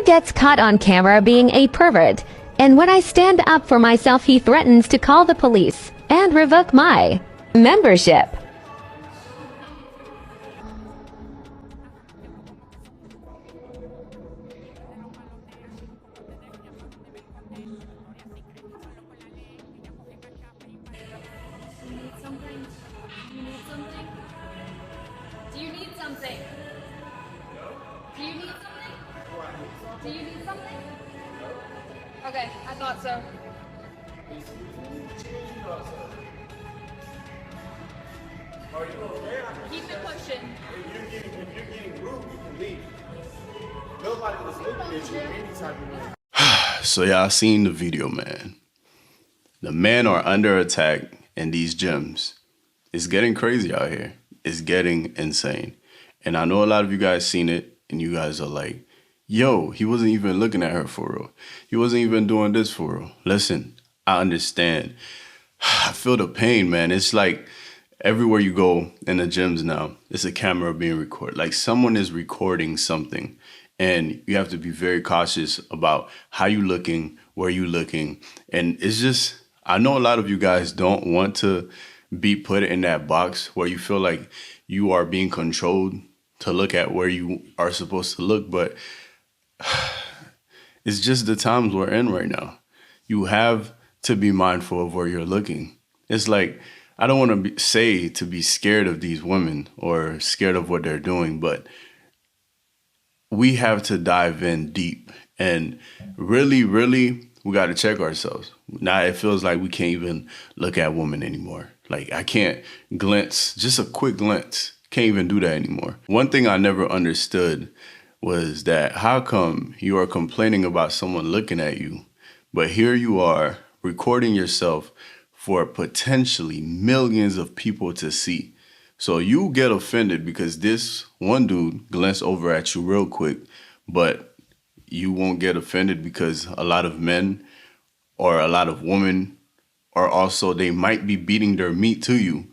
gets caught on camera being a pervert, and when I stand up for myself, he threatens to call the police and revoke my membership. Do you need something? Do you need something? Do you need something? Okay, I thought so. Keep it pushing. If you're getting rude, you can leave. Nobody was looking at you any type of way. So y'all seen the video, man. The men are under attack in these gyms. It's getting crazy out here. It's getting insane. And I know a lot of you guys seen it, and you guys are like, yo, he wasn't even looking at her for real. He wasn't even doing this for real. Listen, I understand. I feel the pain, man. It's like everywhere you go in the gyms now, it's a camera being recorded. Like someone is recording something, and you have to be very cautious about how you looking, where you looking. And it's just, I know a lot of you guys don't want to be put in that box where you feel like you are being controlled to look at where you are supposed to look, but it's just the times we're in right now. You have to be mindful of where you're looking. It's like, I don't want to say to be scared of these women or scared of what they're doing, but we have to dive in deep and really, we got to check ourselves. Now it feels like we can't even look at women anymore. Like I can't glance, just a quick glance. Can't even do that anymore. One thing I never understood was that how come you are complaining about someone looking at you, but here you are recording yourself for potentially millions of people to see. So you get offended because this one dude glanced over at you real quick, but you won't get offended because a lot of men or a lot of women are also, they might be beating their meat to you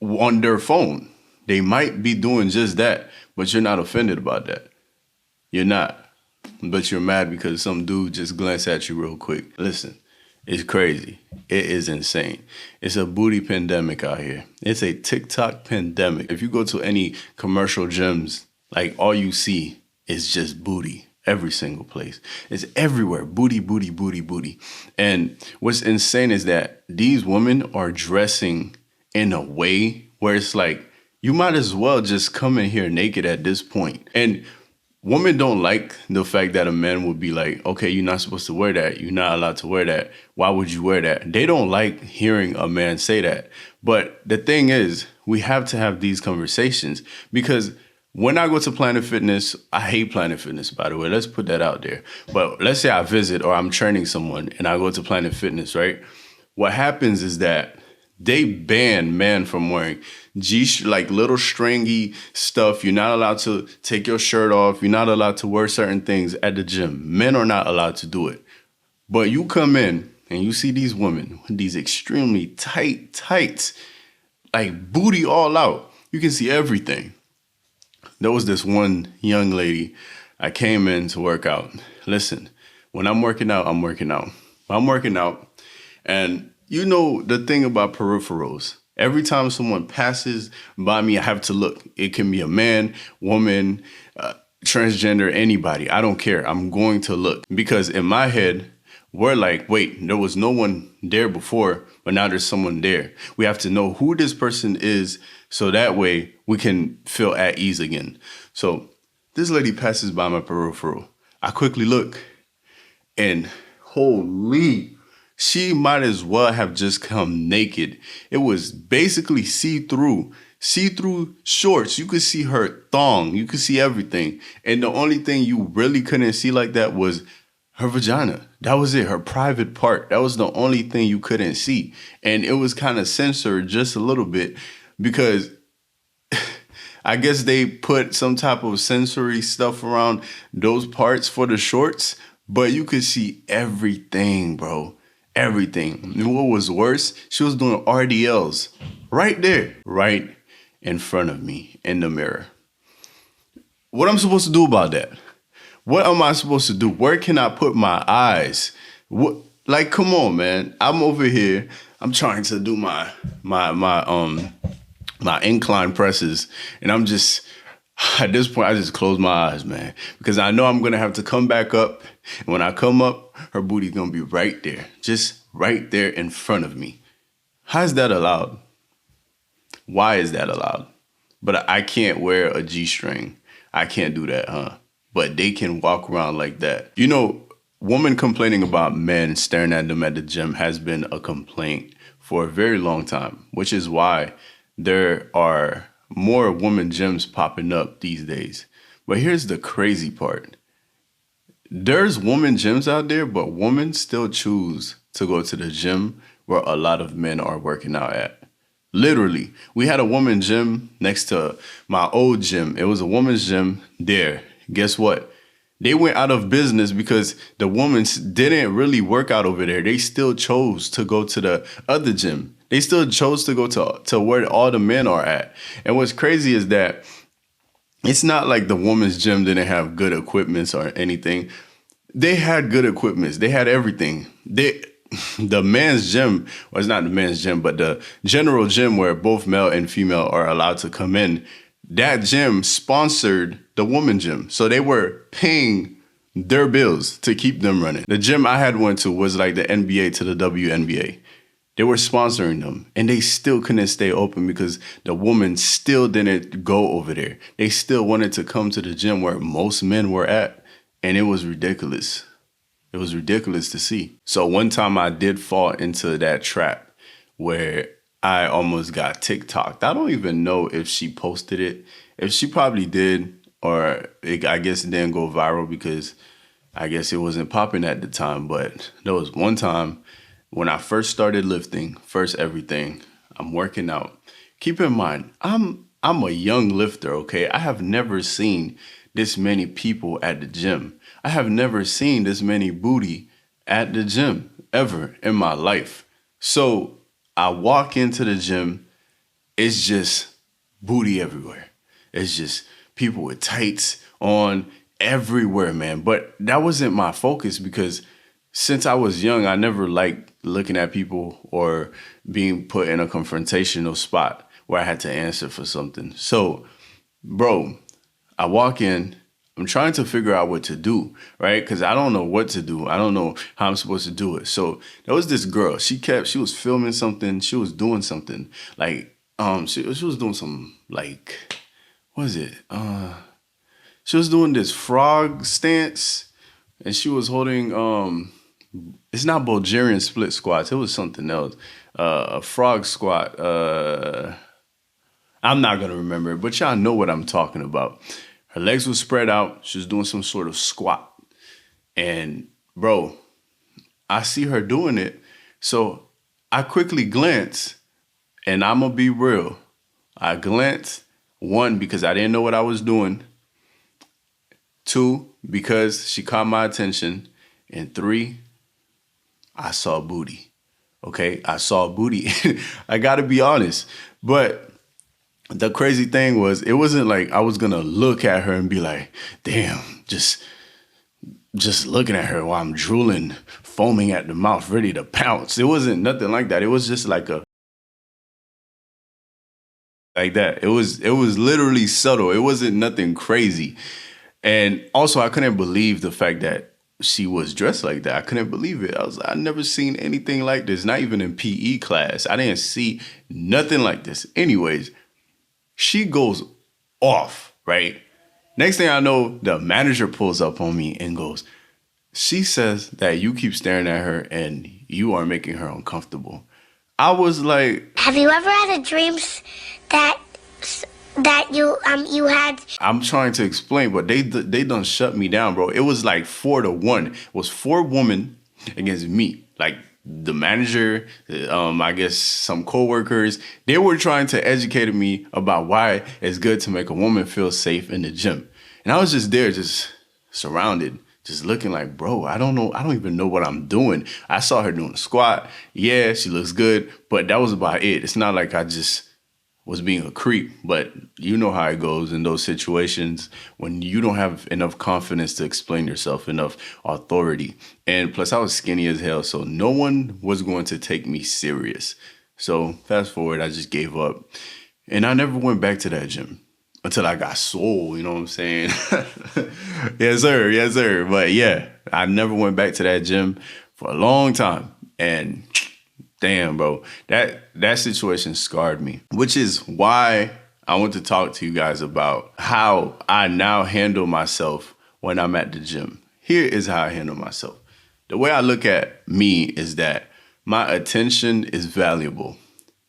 on their phone. They might be doing just that, but you're not offended about that. You're not, but you're mad because some dude just glanced at you real quick. Listen, it's crazy. It is insane. It's a booty pandemic out here. It's a TikTok pandemic. If you go to any commercial gyms, like all you see is just booty. Every single place. It's everywhere. Booty, booty, booty, booty. And what's insane is that these women are dressing in a way where it's like, you might as well just come in here naked at this point. And women don't like the fact that a man would be like, okay, you're not supposed to wear that. You're not allowed to wear that. Why would you wear that? They don't like hearing a man say that. But the thing is, we have to have these conversations because when I go to Planet Fitness, I hate Planet Fitness, by the way. Let's put that out there. But let's say I visit or I'm training someone and I go to Planet Fitness, right? What happens is that they ban men from wearing like little stringy stuff. You're not allowed to take your shirt off. You're not allowed to wear certain things at the gym. Men are not allowed to do it. But you come in and you see these women with these extremely tight tights, like booty all out. You can see everything. There was this one young lady, I came in to work out. Listen, when I'm working out, I'm working out. I'm working out, and you know the thing about peripherals. Every time someone passes by me, I have to look. It can be a man, woman, transgender, anybody. I don't care. I'm going to look. Because in my head, we're like, wait, there was no one there before, but now there's someone there. We have to know who this person is so that way we can feel at ease again. So this lady passes by my peripheral. I quickly look and holy, she might as well have just come naked. It was basically see-through shorts. You could see her thong. You could see everything. And the only thing you really couldn't see like that was her vagina. That was it, her private part. That was the only thing you couldn't see. And it was kind of censored just a little bit because I guess they put some type of sensory stuff around those parts for the shorts, but you could see everything, bro. Everything. And what was worse, she was doing RDLs right there, right in front of me in the mirror. What I'm supposed to do about that? What am I supposed to do? Where can I put my eyes? What, like, come on, man. I'm over here. I'm trying to do my incline presses, and I'm just, at this point, I just close my eyes, man, because I know I'm gonna have to come back up. And when I come up, her booty's gonna be right there, just right there in front of me. How is that allowed? Why is that allowed? But I can't wear a G-string. I can't do that, huh? But they can walk around like that. You know, women complaining about men staring at them at the gym has been a complaint for a very long time, which is why there are more women gyms popping up these days. But here's the crazy part. There's women gyms out there, but women still choose to go to the gym where a lot of men are working out at. Literally, we had a woman gym next to my old gym. It was a woman's gym there. Guess what? They went out of business because the women didn't really work out over there. They still chose to go to the other gym. They still chose to go to where all the men are at. And what's crazy is that it's not like the women's gym didn't have good equipments or anything. They had good equipments. They had everything. The men's gym, well, it's not the men's gym, but the general gym where both male and female are allowed to come in, that gym sponsored the woman gym. So they were paying their bills to keep them running. The gym I had went to was like the NBA to the WNBA. They were sponsoring them, and they still couldn't stay open because the woman still didn't go over there. They still wanted to come to the gym where most men were at, and it was ridiculous. It was ridiculous to see. So one time I did fall into that trap where I almost got TikToked. I don't even know if she posted it. If she probably did, or I guess it didn't go viral because I guess it wasn't popping at the time. But there was one time when I first started lifting, first everything, I'm working out. Keep in mind, I'm a young lifter, okay? I have never seen this many people at the gym. I have never seen this many booty at the gym ever in my life. So I walk into the gym, it's just booty everywhere. It's just people with tights on everywhere, man. But that wasn't my focus because since I was young, I never liked looking at people or being put in a confrontational spot where I had to answer for something. So, bro, I walk in, I'm trying to figure out what to do, right? Because I don't know what to do. I don't know how I'm supposed to do it. So there was this girl. She was filming something. She was doing something like, she was doing some like, what is it? She was doing this frog stance, and she was holding, it's not Bulgarian split squats. It was something else. A frog squat. I'm not going to remember it, but y'all know what I'm talking about. Her legs were spread out. She was doing some sort of squat. And bro, I see her doing it. So I quickly glance, and I'm going to be real. I glanced, one, because I didn't know what I was doing. Two, because she caught my attention. And three, I saw booty. Okay, I saw booty. I got to be honest. But the crazy thing was, it wasn't like I was going to look at her and be like, damn, just looking at her while I'm drooling, foaming at the mouth, ready to pounce. It wasn't nothing like that. It was just like that. It was literally subtle. It wasn't nothing crazy. And also, I couldn't believe the fact that she was dressed like that. I couldn't believe it. I'd never seen anything like this, not even in PE class. I didn't see nothing like this. Anyways, she goes off, right? Next thing I know, the manager pulls up on me and goes, she says that you keep staring at her and you are making her uncomfortable. I was like, have you ever had a dream that you had? I'm trying to explain, but they done shut me down, bro. It was like 4-1. It was 4 women against me. Like the manager, I guess some coworkers, they were trying to educate me about why it's good to make a woman feel safe in the gym. And I was just there, just surrounded, just looking like, bro, I don't know. I don't even know what I'm doing. I saw her doing a squat. Yeah, she looks good, but that was about it. It's not like I just was being a creep, but you know how it goes in those situations when you don't have enough confidence to explain yourself, enough authority. And plus I was skinny as hell, so no one was going to take me serious. So fast forward, I just gave up. And I never went back to that gym until I got swole, you know what I'm saying? Yes, sir. Yes, sir. But yeah, I never went back to that gym for a long time. And damn, bro, that situation scarred me, which is why I want to talk to you guys about how I now handle myself when I'm at the gym. Here is how I handle myself. The way I look at me is that my attention is valuable.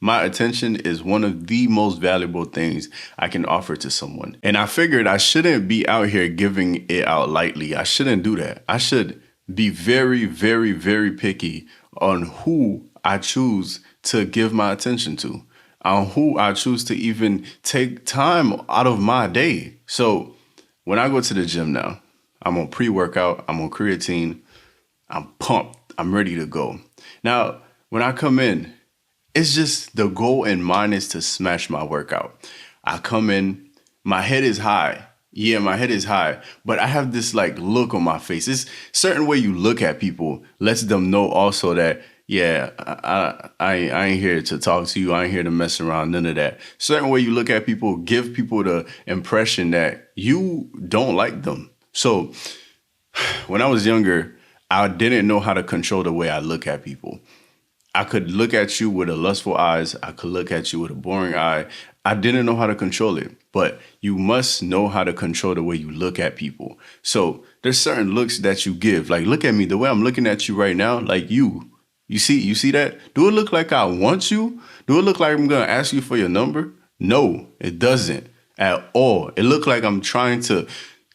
My attention is one of the most valuable things I can offer to someone. And I figured I shouldn't be out here giving it out lightly. I shouldn't do that. I should be very, very, very picky on who I choose to give my attention to, on who I choose to even take time out of my day. So when I go to the gym now, I'm on pre-workout, I'm on creatine, I'm pumped, I'm ready to go. Now, when I come in, it's just the goal in mind is to smash my workout. I come in, my head is high. Yeah, my head is high, but I have this like look on my face. It's certain way you look at people lets them know also that, yeah, I ain't here to talk to you. I ain't here to mess around, none of that. Certain way you look at people, give people the impression that you don't like them. So when I was younger, I didn't know how to control the way I look at people. I could look at you with a lustful eyes. I could look at you with a boring eye. I didn't know how to control it, but you must know how to control the way you look at people. So there's certain looks that you give. Like, look at me, the way I'm looking at you right now, like you see that? Do it look like I want you? Do it look like I'm going to ask you for your number? No, it doesn't at all. It looks like I'm trying to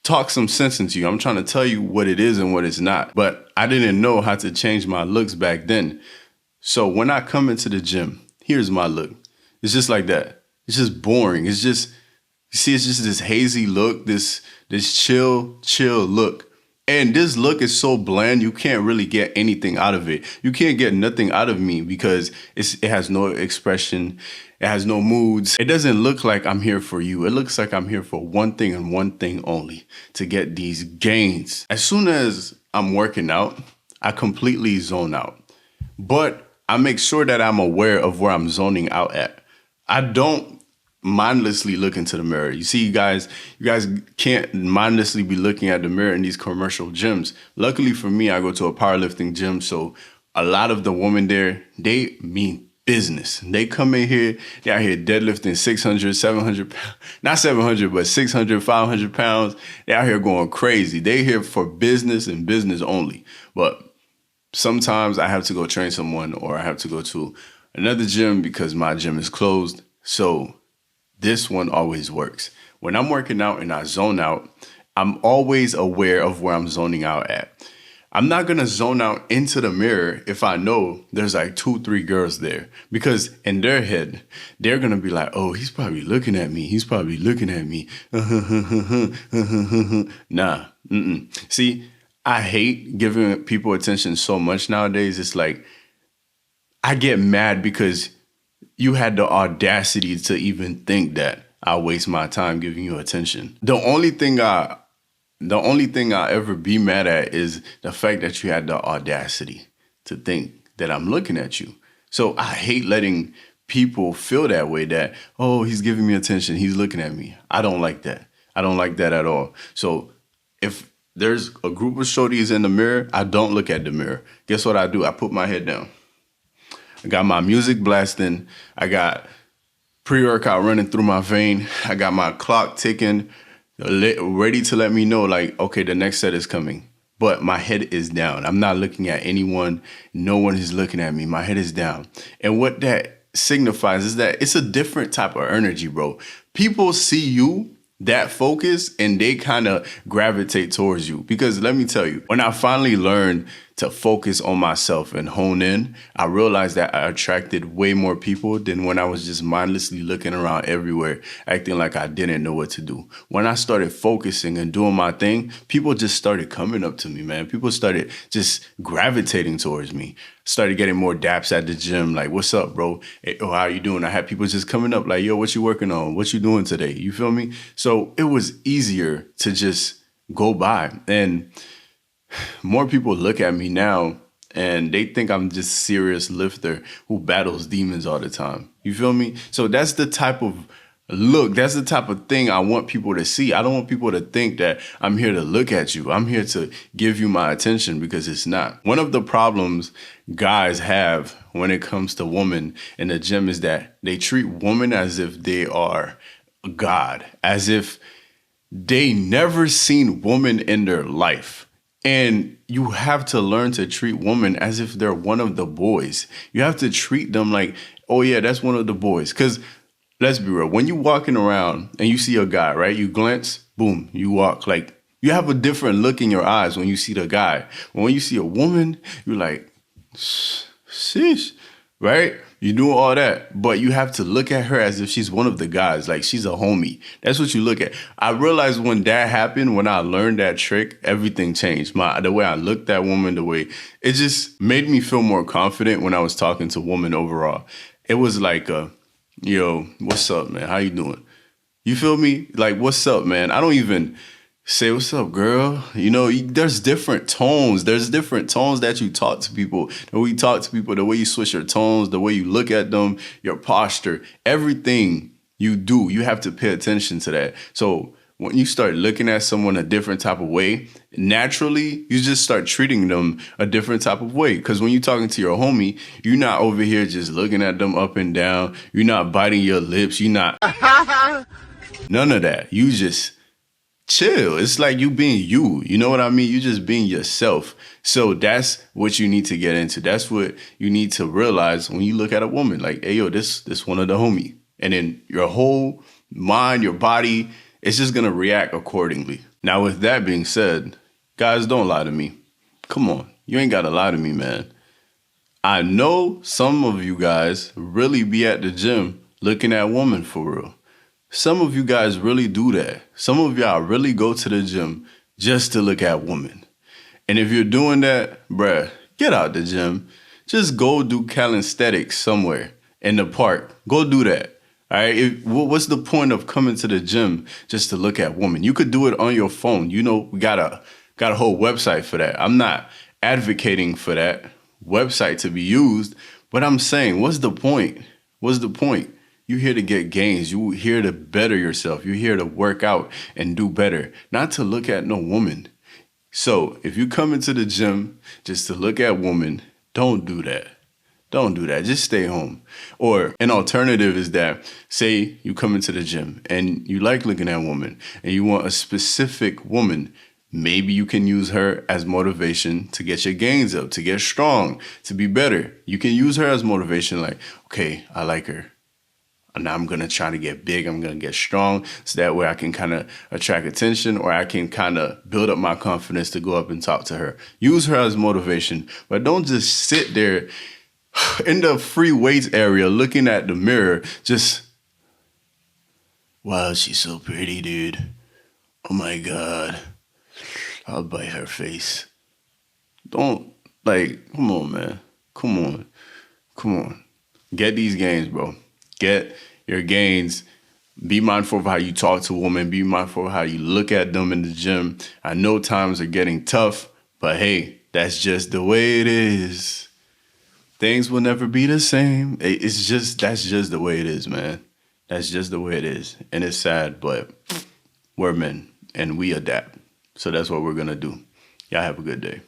talk some sense into you. I'm trying to tell you what it is and what it's not. But I didn't know how to change my looks back then. So when I come into the gym, here's my look. It's just like that. It's just boring. It's just, you see, it's just this hazy look, this chill look. And this look is so bland, you can't really get anything out of it. You can't get nothing out of me because it has no expression. It has no moods. It doesn't look like I'm here for you. It looks like I'm here for one thing and one thing only, to get these gains. As soon as I'm working out, I completely zone out. But I make sure that I'm aware of where I'm zoning out at. I don't mindlessly look into the mirror. You see, you guys can't mindlessly be looking at the mirror in these commercial gyms. Luckily for me, I go to a powerlifting gym, so a lot of the women there, they mean business. They come in here, they're out here deadlifting 600, 700 pounds, not 700, but 600, 500 pounds. They're out here going crazy. They're here for business and business only. But sometimes I have to go train someone, or I have to go to another gym because my gym is closed. So this one always works. When I'm working out and I zone out, I'm always aware of where I'm zoning out at. I'm not going to zone out into the mirror if I know there's like 2-3 girls there, because in their head, they're going to be like, oh, he's probably looking at me. He's probably looking at me. Nah. See, I hate giving people attention so much nowadays. It's like, I get mad because you had the audacity to even think that I waste my time giving you attention. The only thing I ever be mad at is the fact that you had the audacity to think that I'm looking at you. So I hate letting people feel that way, that, oh, he's giving me attention, he's looking at me. I don't like that. I don't like that at all. So if there's a group of shorties in the mirror, I don't look at the mirror. Guess what I do? I put my head down. I got my music blasting. I got pre-workout running through my vein. I got my clock ticking, ready to let me know, like, okay, the next set is coming. But my head is down. I'm not looking at anyone. No one is looking at me. My head is down. And what that signifies is that it's a different type of energy, bro. People see you that focus and they kind of gravitate towards you. Because let me tell you, when I finally learned to focus on myself and hone in, I realized that I attracted way more people than when I was just mindlessly looking around everywhere, acting like I didn't know what to do. When I started focusing and doing my thing, people just started coming up to me, man. People started just gravitating towards me. started getting more daps at the gym. Like, what's up, bro? Hey, oh, how you doing? I had people just coming up like, yo, what you working on? What you doing today? You feel me? So it was easier to just go by. And more people look at me now and they think I'm just a serious lifter who battles demons all the time. You feel me? So that's the type of look, that's the type of thing I want people to see. I don't want people to think that I'm here to look at you. I'm here to give you my attention, because it's not. One of the problems guys have when it comes to women in the gym is that they treat women as if they are God, as if they never seen women in their life. And you have to learn to treat women as if they're one of the boys. You have to treat them like, oh yeah, that's one of the boys. Because let's be real, when you walking around and you see a guy, right? You glance, boom, you walk. Like, you have a different look in your eyes when you see the guy. When you see a woman, you're like, sheesh, right? You do all that, but you have to look at her as if she's one of the guys, like she's a homie. That's what you look at. I realized when that happened, when I learned that trick, everything changed. The way I looked at women, the way it just made me feel more confident when I was talking to women overall. It was like, yo, what's up, man? How you doing? You feel me? Like, what's up, man? I don't even say, what's up, girl? You know, there's different tones. There's different tones that you talk to people. The way you talk to people, the way you switch your tones, the way you look at them, your posture, everything you do, you have to pay attention to that. So when you start looking at someone a different type of way, naturally, you just start treating them a different type of way. Because when you're talking to your homie, you're not over here just looking at them up and down. You're not biting your lips. You're not none of that. You just chill. It's like you being you. You know what I mean? You just being yourself. So that's what you need to get into. That's what you need to realize when you look at a woman. Like, hey, yo, this one of the homie. And then your whole mind, your body, it's just going to react accordingly. Now, with that being said, guys, don't lie to me. Come on. You ain't got to lie to me, man. I know some of you guys really be at the gym looking at women for real. Some of you guys really do that. Some of y'all really go to the gym just to look at women. And if you're doing that, bruh, get out the gym. Just go do calisthenics somewhere in the park. Go do that. All right. What's the point of coming to the gym just to look at women? You could do it on your phone. You know, we got a whole website for that. I'm not advocating for that website to be used, but I'm saying, what's the point? What's the point? You're here to get gains. You're here to better yourself. You're here to work out and do better, not to look at no woman. So if you come into the gym just to look at women, don't do that. Don't do that. Just stay home. Or an alternative is that, say you come into the gym and you like looking at women and you want a specific woman. Maybe you can use her as motivation to get your gains up, to get strong, to be better. You can use her as motivation like, okay, I like her. And I'm going to try to get big. I'm going to get strong. So that way I can kind of attract attention, or I can kind of build up my confidence to go up and talk to her. Use her as motivation, but don't just sit there in the free weights area looking at the mirror. Just, wow, she's so pretty, dude. Oh my God. I'll bite her face. Don't, like, come on, man. Come on. Come on. Get these gains, bro. Get your gains. Be mindful of how you talk to women. Be mindful of how you look at them in the gym. I know times are getting tough, but hey, that's just the way it is. Things will never be the same. That's just the way it is, man. That's just the way it is. And it's sad, but we're men and we adapt. So that's what we're going to do. Y'all have a good day.